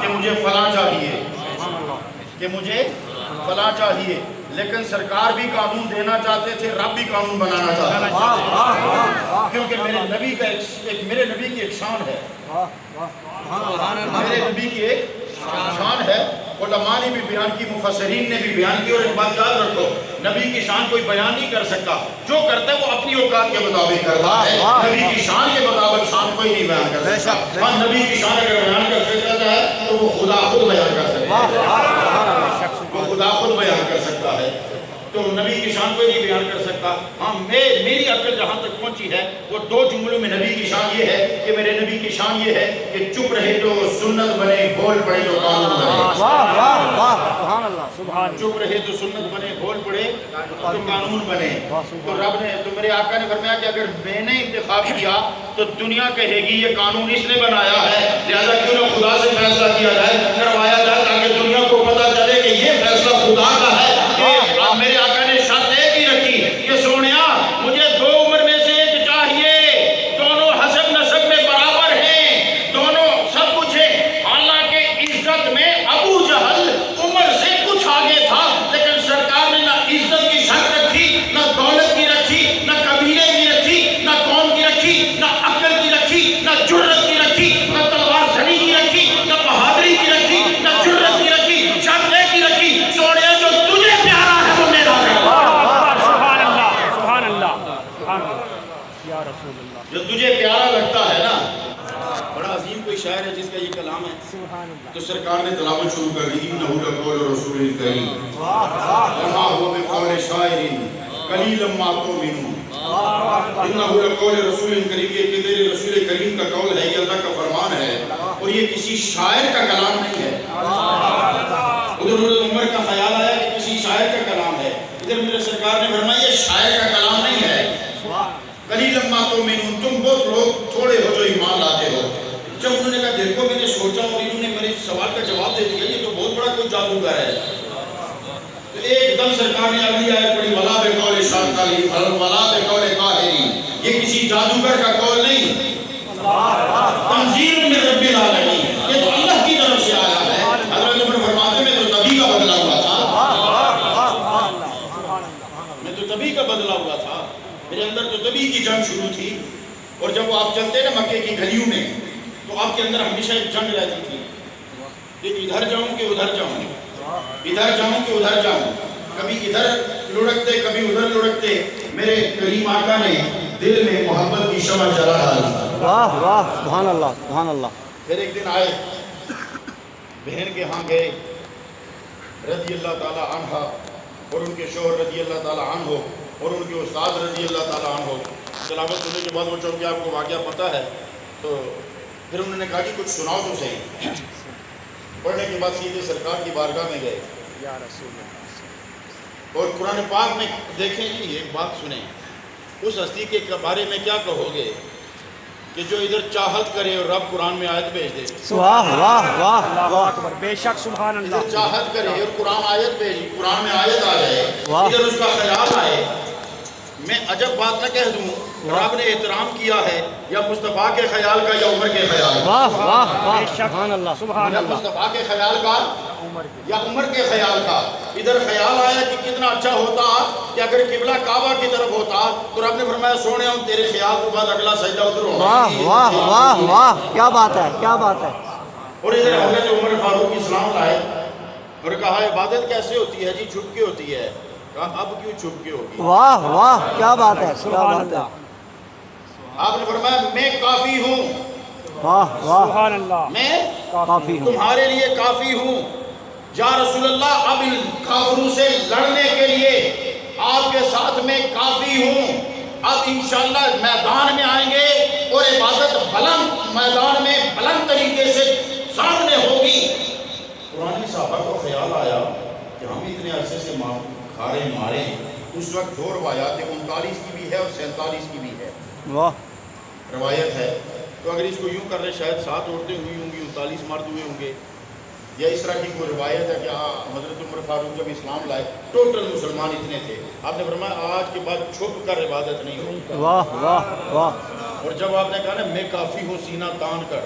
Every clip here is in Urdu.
کہ مجھے فلاں چاہیے، کہ مجھے فلاں چاہیے، لیکن سرکار بھی قانون دینا چاہتے تھے، رب بھی قانون بنانا چاہتے تھے، کیونکہ میرے نبی کا میرے نبی کی ایک شان ہے، میرے نبی کی ایک شان ہے۔ علماء نے بھی بیان کی، مفسرین نے بھی بیان کی، اور ایک بات یاد رکھو، نبی کی شان کوئی بیان نہیں کر سکتا، جو کرتا ہے وہ اپنی اوقات کے مطابق کرتا ہے، نبی کی شان کے مطابق شان کوئی نہیں بیان کر سکتا۔ ہاں، نبی کی شان اگر بیان کر سکتا ہے تو وہ خدا خود بیان کر سکتا ہے، وہ خدا خود بیان کر سکتا ہے، تو نبی کی شان کوئی نہیں بیان کر سکتا۔ ہاں، میری عقل جہاں تک پہنچی ہے وہ دو جملوں میں نبی کی شان یہ ہے کہ میرے نبی کی شان یہ ہے کہ چپ رہے تو سنت بنے، بول پڑے تو قانون بنے، چپ رہے تو سنت بنے، بول پڑے تو قانون بنے۔ تو رب نے، تو میرے آقا نے فرمایا کہ اگر میں نے انتخاب کیا تو دنیا کہے گی یہ قانون اس نے بنایا ہے، لہذا کیوں نہ خدا سے فیصلہ کیا جائے، کروایا جائے، تاکہ دنیا کو پتہ چلے کہ یہ فیصلہ خدا کا ہے۔ میرے آقا نے شرط ایک ہی رکھی کہ سونیا مجھے دو عمر میں سے ایک چاہیے، دونوں حسب نسب میں برابر ہیں، دونوں سب کچھ ہے، حالانکہ عزت میں ابو جہل عمر سے کچھ آگے تھا، لیکن سرکار نے نہ عزت کی شرط رکھی، نہ دولت کی رکھی، نہ قبیلے کی رکھی، نہ قوم کی رکھی، نہ عقل کی رکھی، نہ جرت کی رکھی، نہ تلوار زنی کی رکھی، نہ بہادری کی رکھی، نہ جرت کی رکھی، شرط ایک ہی رکھی، سونیا جو تجھے پیارا ہے وہ میرا ہے، جو تجھے پیارا لگتا ہے نا۔ بڑا عظیم کوئی شاعر ہے جس کا یہ کلام ہے، تو سرکار نے تلاوت شروع کر دی، انہو لقول رسول کریم وما هو بقول شاعر قلیلا ما تؤمنون، انہو لقول رسول کریم، یہ کہ تیرے رسول کریم کا قول ہے، یہ اللہ کا فرمان ہے، اور یہ کسی شاعر کا کلام نہیں ہے۔ ادھر عمر کا خیال آیا کہ کسی شاعر کا کلام ہے، ادھر میرے سرکار نے فرمایا یہ شاعر کا کلام نہیں ہے۔ قلیلا ما تؤمنون، تم بہت لوگ تھوڑے ہو جو ایمان لاتے ہو۔ جب انہوں نے کہا دیکھو میں نے سوچا اور انہوں نے میرے سوال کا جواب دے دیا، یہ تو بہت بڑا کوئی جادوگر ہے، تو ایک دم سرکار نے اگلی آیت پڑھی ولا بقول شاعر ولا بقول قاہر، یہ کسی جادوگر کا قول نہیں، تنزیل من رب العالمین، یہ تو اللہ کی طرف سے آیا ہے۔ حضرت عمر فرماتے میں تو تبھی کا بدلا ہوا تھا، میں تو تبھی کا بدلا ہوا تھا، میرے اندر تو تبھی کی جنگ شروع تھی، اور جب وہ آپ چلتے نا مکے کی گلیوں میں تو آپ کے اندر ہمیشہ ایک جنگ رہتی تھی کہ ادھر جاؤں کہ ادھر جاؤں، ادھر جاؤں کہ ادھر جاؤں، کبھی ادھر لڑکتے کبھی ادھر لڑکتے۔ میرے کریم آقا نے دل میں محبت کی شمع جلا ڈالی۔ واہ واہ، سبحان اللہ سبحان اللہ۔ پھر ایک دن آئے، بہن کے ہاں گئے رضی اللہ تعالی عنہ، اور ان کے شوہر رضی اللہ تعالی عنہ، اور ان کے استاد رضی اللہ تعالی عنہ۔ تلاوت سننے کے بعد وہ چونکہ آپ کو واقعہ پتہ ہے، تو پھر انہوں نے کہا کہ کچھ سناؤ تو صحیح۔ پڑھنے کے بعد سیدھے سرکار کی بارگاہ میں گئے، اور قرآن پاک میں دیکھیں جی ایک بات سنیں، اس ہستی کے بارے میں کیا کہو گے کہ جو ادھر چاہت کرے اور رب قرآن میں آیت بھیج دے، واہ واہ واہ واہ، بے شک سبحان اللہ، ادھر چاہت کرے اور قرآن آیت بھیج، قرآن میں آیت آ جائے، ادھر اس کا خیال آئے۔ میں عجب بات نہ کہہ دوں، رب نے احترام کیا ہے یا مصطفیٰ کے خیال کا یا عمر کے خیال کا، واہ واہ واہ، سبحان اللہ سبحان یا اللہ۔ مصطفیٰ کے خیال کا یا عمر کے خیال کا۔ ادھر خیال آیا کہ کتنا اچھا ہوتا کہ اگر قبلہ کعبہ کی طرف ہوتا تو رب نے فرمایا سونے ہم تیرے خیال کے بعد اگلا سجدہ ادھر ہوگا۔ واہ واہ واہ واہ، کیا بات ہے کیا بات ہے۔ اور ادھر حضرت عمر فاروق اسلام لائے اور کہا عبادت کیسے ہوتی ہے جی؟ چھپ کے ہوتی ہے۔ کہا اب کیوں چھپ کے ہوگی؟ واہ واہ، کیا بات ہے کیا بات ہے۔ آپ نے فرمایا میں کافی ہوں، واہ واہ، سبحان اللہ، میں کافی ہوں۔ تمہارے لیے کافی ہوں۔ یا رسول اللہ اب ان کافروں سے لڑنے کے لیے آپ کے ساتھ میں کافی ہوں۔ اب انشاءاللہ میدان میں آئیں گے اور عبادت بلند میدان میں بلند طریقے سے سامنے ہوگی۔ قرآن صحابہ کو خیال آیا کہ ہم اتنے عرصے سے کھارے مارے، اس وقت دو روایات 39 کی بھی ہے اور 47 کی بھی ہے، واہ، روایت ہے۔ تو اگر اس کو یوں کر رہے شاید 7 عورتیں ہوئی ہوں گی، 39 مرد ہوئے ہوں گے، یا اس طرح کی کوئی روایت ہے کہ حضرت عمر فاروق جب اسلام لائے ٹوٹل مسلمان اتنے تھے۔ آپ نے فرمایا آج کے بعد چھپ کر عبادت نہیں ہوگی۔ واہ واہ واہ، اور جب آپ نے کہا نا میں کافی ہوں سینہ تان کر،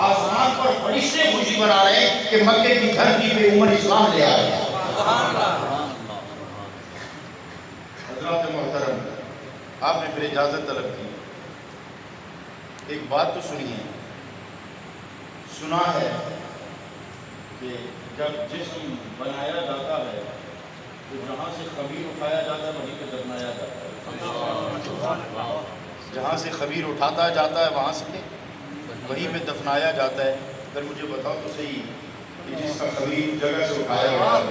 آسمان پر فرشتے خوشی بنا رہے ہیں کہ مکے کی دھرتی پہ عمر اسلام لے آئے. حضرات محترم، آپ نے پھر اجازت طلب کی. ایک بات تو سنیے. سنا ہے کہ جب جسم بنایا جاتا ہے تو جہاں سے خمیر اٹھایا جاتا ہے وہیں پہ دفنایا جاتا ہے. جہاں سے خمیر اٹھاتا جاتا ہے وہاں سے وہیں پہ دفنایا جاتا ہے. اگر مجھے بتاؤ تو صحیح کہ جس کا خمیر جگہ سے اٹھایا گیا ہے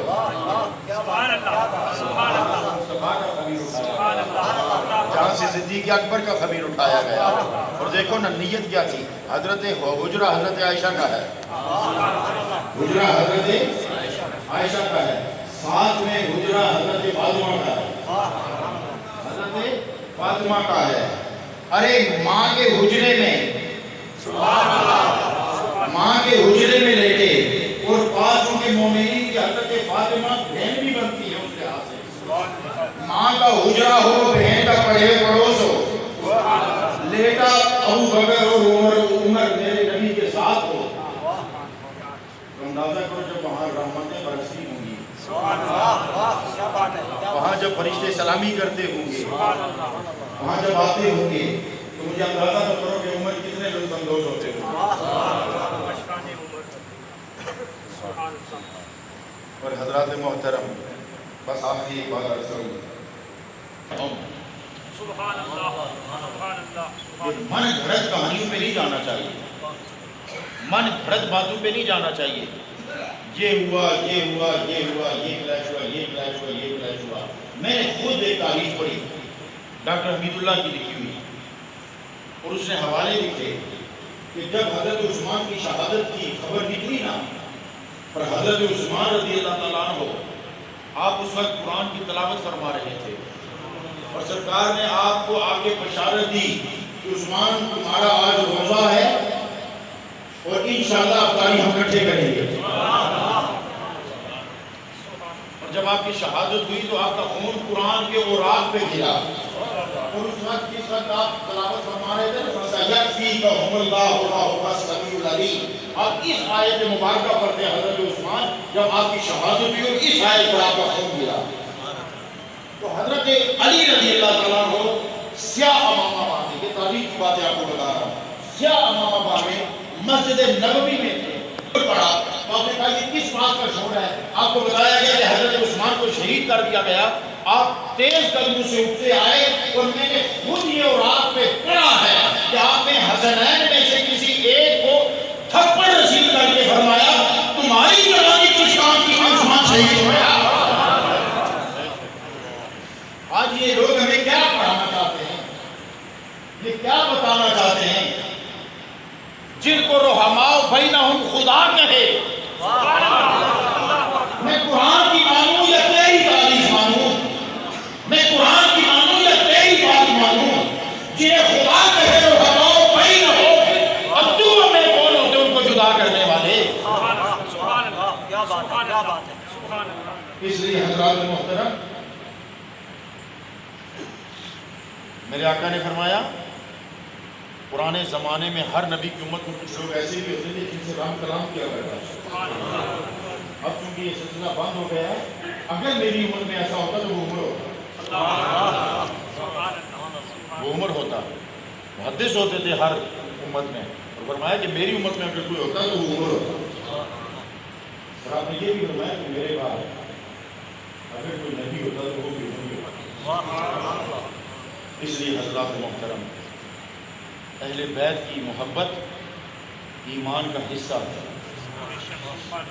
جہاں سے صدیق اکبر کا خمیر اٹھایا گیا. اور دیکھو نا نیت کیا تھی. حضرت حجرہ حضرت عائشہ کا ہے. حجرہ حضرت عائشہ کا ہے. ساتھ میں حجرہ حضرت فاطمہ کا ہے. حضرت فاطمہ کا ہے. ارے ماں کے حجرے میں لیٹے اور پاسوں کے مومنین کی حضرت فاطمہ بہن بھی بنتی ہے اس لحاظ سے. ماں کا حجرہ ہو، بہن کا پڑوس ہو. لیٹا ابو بکر اور عمر میرے نبی کے ساتھ ہو. اندازہ کرو جب وہاں رحمتیں برستی ہوں گی، وہاں جب فرشتے سلامی کرتے ہوں گے، وہاں جب آتے ہوں گے تو مجھے اندازہ تو کرو کہ عمر کتنے لطف اندوز ہوتے ہوں. اور حضرات محترم، بس آخری ایک بات عرض کروں. من گھڑت کہانیوں پہ نہیں جانا چاہیے. من گھڑت باتوں پہ نہیں جانا چاہیے. یہ ہوا، یہ ہوا، یہ ہوا، یہ کلیش ہوا، یہ کلیش ہوا، یہ کلیش ہوا. میں نے خود ایک تاریخ پڑھی ڈاکٹر حمید اللہ کی لکھی ہوئی، اور اس نے حوالے لکھے کہ جب حضرت عثمان کی شہادت کی خبر نکلی نا، پر حضرت عثمان رضی اللہ تعالیٰ عنہ آپ اس وقت قرآن کی تلاوت فرما رہے تھے، اور سرکار نے آپ کو آگے بشارت دی کہ عثمان تمہارا آج روزہ ہے اور انشاءاللہ افطاری ہم اکٹھے کریں گے. اور جب آپ کی شہادت ہوئی تو آپ کا خون قرآن کے اوراق پہ گرا، اور اس وقت جس وقت آپ تلاوت فرما رہے تھے فَسَيَكْفِيكَهُمُ اللَّهُ وَهُوَ السَّمِيعُ الْعَلِيمُ، آپ اس آیت مبارکہ پڑھتے ہیں حضرت عثمان جب آپ کی شہادت ہوئی اور اس آیت پر آپ کا خون گرا. تو حضرت علی رضی اللہ تعالیٰ عنہ سیاہ امامہ باندھے، یہ تاریخ کی باتیں آپ کو بتا رہا ہوں، سیاہ امامہ باندھے مسجد نبوی میں تھے. پڑھا تو آپ نے کہا یہ کس بات کا شور ہے؟ آپ کو بتایا گیا کہ حضرت عثمان کو شہید کر دیا گیا. آپ تیز قدموں سے اٹھتے آئے اور میں نے خود یہ اوراق پہ پڑھا ہے کہ آپ نے حسنین میں سے کسی ایک کو تھپڑ رسید کر کے فرمایا تمہاری جوانی کس کام کی عثمان شہید ہوا. آج یہ لوگ ہمیں کیا پڑھانا چاہتے ہیں، یہ کیا بتانا چاہتے ہیں؟ جن کو رحماء بینہم خدا کہے، میں قرآن کی مانوں یا تیری تعریف مانوں، میں قرآن کی مانوں یا تیری بات مانوں. جنہیں خدا کہے رحماء بینہم، اب تو میں کون ہوتے ان کو جدا کرنے والے؟ کیا بات ہے، کیا بات ہے. اس لیے حضرات محترم، میرے آقا نے فرمایا پرانے زمانے میں ہر نبی کی امت میں کچھ لوگ ایسے بھی ہوتے تھے جن سے رام کلام کیا کرتا ہے. اب چونکہ یہ سلسلہ بند ہو گیا ہے، اگر میری امت میں ایسا ہوتا تو وہ عمر ہوتا، وہ عمر ہوتا. محدث ہوتے تھے ہر امت میں، اور فرمایا کہ میری امت میں اگر کوئی ہوتا تو وہ عمر ہوتا. اور آپ نے یہ بھی فرمایا کہ میرے بعد اگر کوئی نبی ہوتا تو وہ بھی عمر ہوتا. اس لیے حضرات محترم، اہل بیت کی محبت ایمان کا حصہ ہے،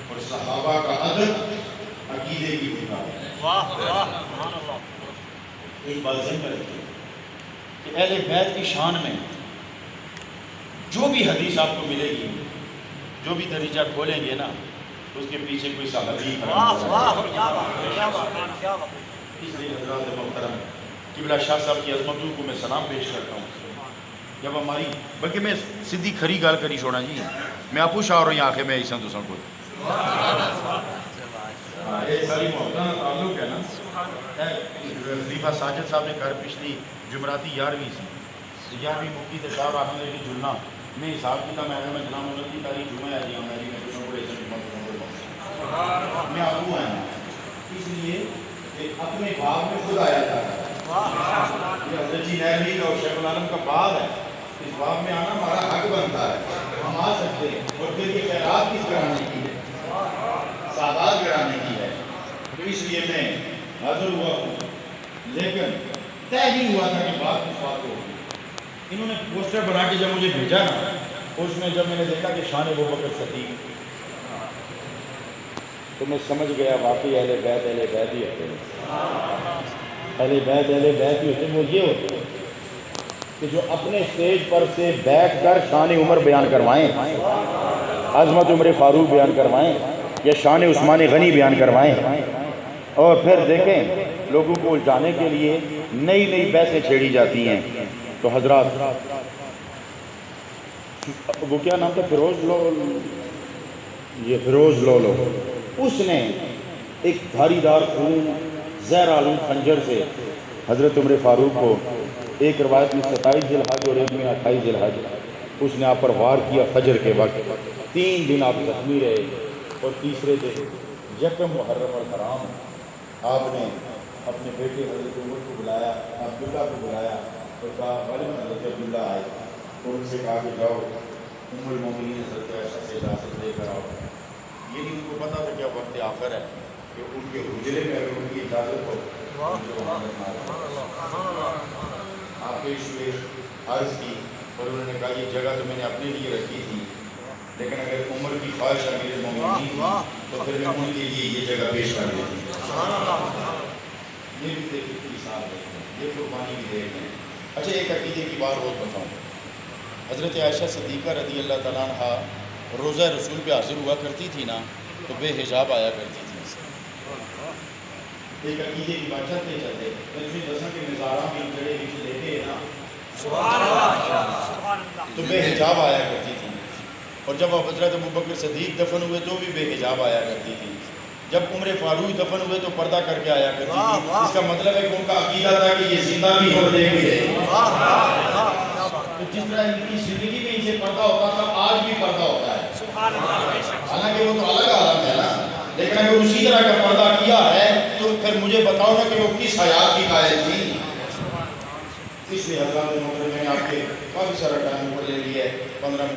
اور صحابہ کا ادب عقیدے کی بنیاد ہے. ایک بات ذہن میں رکھیے کہ اہل بیت کی شان میں جو بھی حدیث آپ کو ملے گی، جو بھی دریچہ کھولیں گے نا، اس کے پیچھے کوئی صحابی ہے. اس لیے حضرات محترم، قبلہ شاہ صاحب کی عظمتوں کو میں سلام پیش کرتا ہوں. جب ہماری بلکہ میں سیدھی کھری گال کری چھوڑا جی، میں آپ شاہ رہی آنکھیں میں ایسا تو سن کو یہ ساری محبتاں تعلق ہے نا. خلیفہ ساجد صاحب نے گھر پچھلی جمعراتی 11ویں سی 11ویں مفتی صاحب احمد علی جلنا میں حساب کتاب میں جناب حضرت کی تاریخ جمعہ آ جاؤں میں میں آگو آیا ہوں، اس لیے کہ اپنے باغ میں خود آیا تھا یہ حضرت جی نہروی اور شیخ العالم کا باغ ہے، اس باغ میں آنا ہمارا حق بنتا ہے، ہم آ سکتے ہیں۔ اور پھر یہ خیرات کس کرانے کی ہے؟ سادات کرانے کی ہے، تو اس لیے میں حاضر ہوا ہوں، لیکن طے نہیں ہوا تھا کہ بات کس بات کو ہوگی۔ انہوں نے پوسٹر بنا کے جب مجھے بھیجا نا، اس میں جب میں نے دیکھا کہ شان ابوبکر صدیق، تو میں سمجھ گیا واقعی اہل بیت ہی ہوتے ہیں، اہل بیت ہی ہوتے ہیں۔ وہ یہ ہوتے ہیں کہ جو اپنے سٹیج پر سے بیٹھ کر شان عمر بیان کروائیں، عظمت عمر فاروق بیان کروائیں، یا شان عثمان غنی بیان کروائیں، اور پھر دیکھیں لوگوں کو الجھانے کے لیے نئی نئی بحثیں چھیڑی جاتی ہیں۔ تو حضرات وہ کیا نام تھا، فیروز لولو، اس نے ایک دھاری دار خون زہر آلود خنجر سے حضرت عمر فاروق کو، ایک روایت میں 27 ذی الحج اور ایک میں 28 ذی الحج، اس نے آپ پر وار کیا فجر کے وقت۔ 3 دن آپ زخمی رہے، اور تیسرے دن یکم محرم الحرام آپ نے اپنے بیٹے حضرت عمر کو بلایا، عبداللہ کو بلایا اور کہا غالباً حضرت عبداللہ آئے، اور ان سے کہا کہ جاؤ ام المومنین حضرت عائشہ سے اجازت لے کر آؤ۔ یہ نہیں ان کو پتا تھا کیا وقت آخر ہے کہ ان کے حجرے میں اگر ان کی اجازت ہو تو وہاں رکھنا۔ آپ پیش ہوئے، عرض کی، اور انہوں نے کہا یہ جگہ تو میں نے اپنے لیے رکھی تھی، لیکن اگر عمر کی خواہش امیر المومنین تھی تو پھر میں ان کے لیے یہ جگہ پیش کر دیتی۔ یہ بھی دیکھیں مثال دیکھیں، یہ قربانی بھی دیکھیں۔ اچھا ایک عقیدے کی بات اور بتاؤں، حضرت عائشہ صدیقہ رضی اللہ تعالیٰ عنہ روزہ رسول پہ حاضر ہوا کرتی تھی نا، تو بے حجاب آیا کرتی تھی۔ ایک عقیدے کی بات چلتے چلتے دساں کے نظارہ بھی جڑے بھی لیتے ہیں نا، تو بے حجاب آیا کرتی تھی۔ اور جب حضرت ابوبکر صدیق دفن ہوئے تو بھی بے حجاب آیا کرتی تھی۔ جب عمر فاروق دفن ہوئے تو پردہ کر کے آیا کرتی تھی۔ اس کا مطلب ہے کہ ان کا عقیدہ تھا کہ یہ زندہ بھی اور دیکھ بھی ہے۔ تو جس طرح ان کی زندگی میں ان سے پردہ ہوتا تھا، آج بھی پردہ ہوتا ہے، حالانکہ وہ تو الگ عالم ہے نا، لیکن اگر اسی طرح کا پردہ کیا ہے تو پھر مجھے بتاؤ نا کہ وہ کس حیات کی قائل تھی۔ اس لیے حضرات محترم میں نے آپ کے کافی سارا ٹائم اوپر لے لیا ہے، 15 منٹ۔